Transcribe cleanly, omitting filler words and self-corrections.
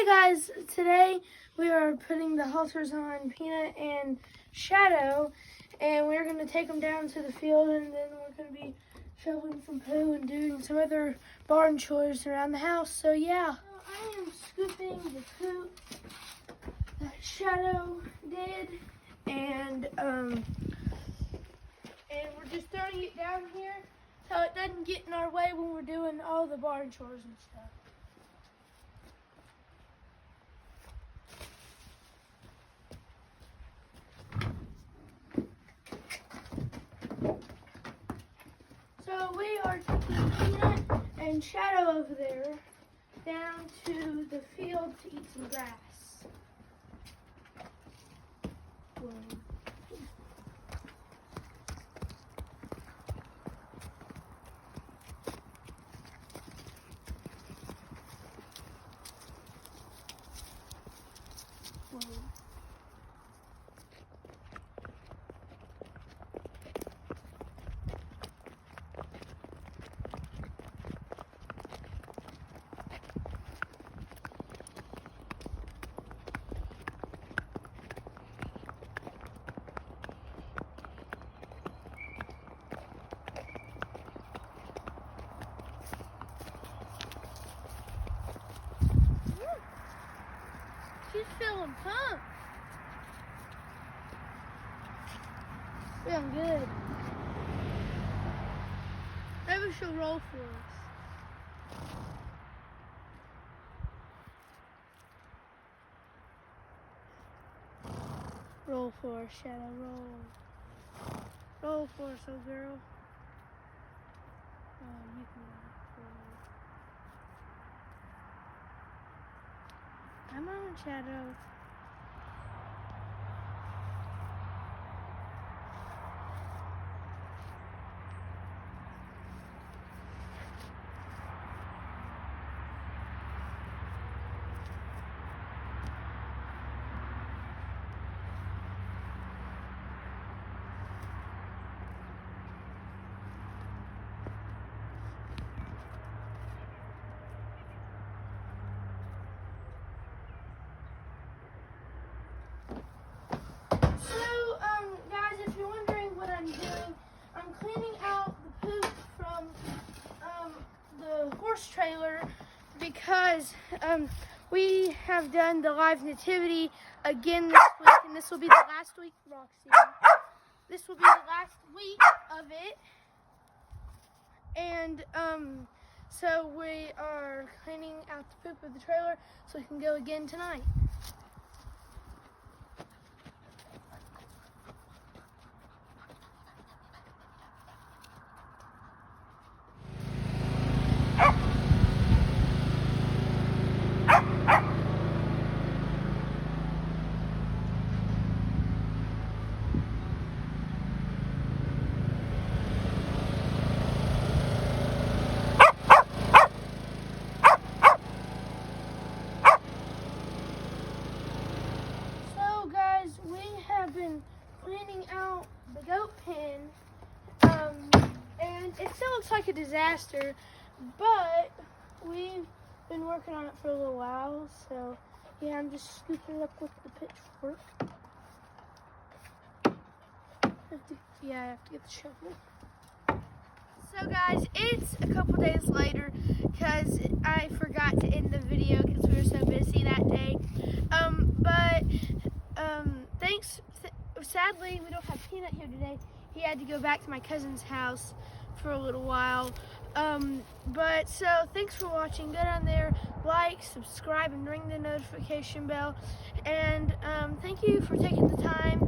Hey guys, today we are putting the halters on Peanut and Shadow, and we're going to take them down to the field, and then we're going to be shoveling some poo and doing some other barn chores around the house. So yeah, I am scooping the poo that Shadow did, and we're just throwing it down here so it doesn't get in our way when we're doing all the barn chores and stuff. So we are taking Peanut and Shadow over there down to the field to eat some grass. She's feeling pumped. Feeling good. Maybe she'll roll for us. Roll for us, Shadow, roll. Roll for us, oh girl. Oh, you can roll. Come on, Shadow. Trailer because we have done the live nativity again this week, and this will be the last week, Roxy. This will be the last week of it, and so we are cleaning out the poop of the trailer so we can go again tonight. Been cleaning out the goat pen, and it still looks like a disaster, but we've been working on it for a little while, so yeah, I'm just scooping it up with the pitchfork. I have to get the shovel. So guys, it's a couple days later because I forgot to end the video because we were so busy that day, thanks. Sadly, we don't have Peanut here today. He had to go back to my cousin's house for a little while. So thanks for watching. Go down there, like, subscribe, and ring the notification bell. And thank you for taking the time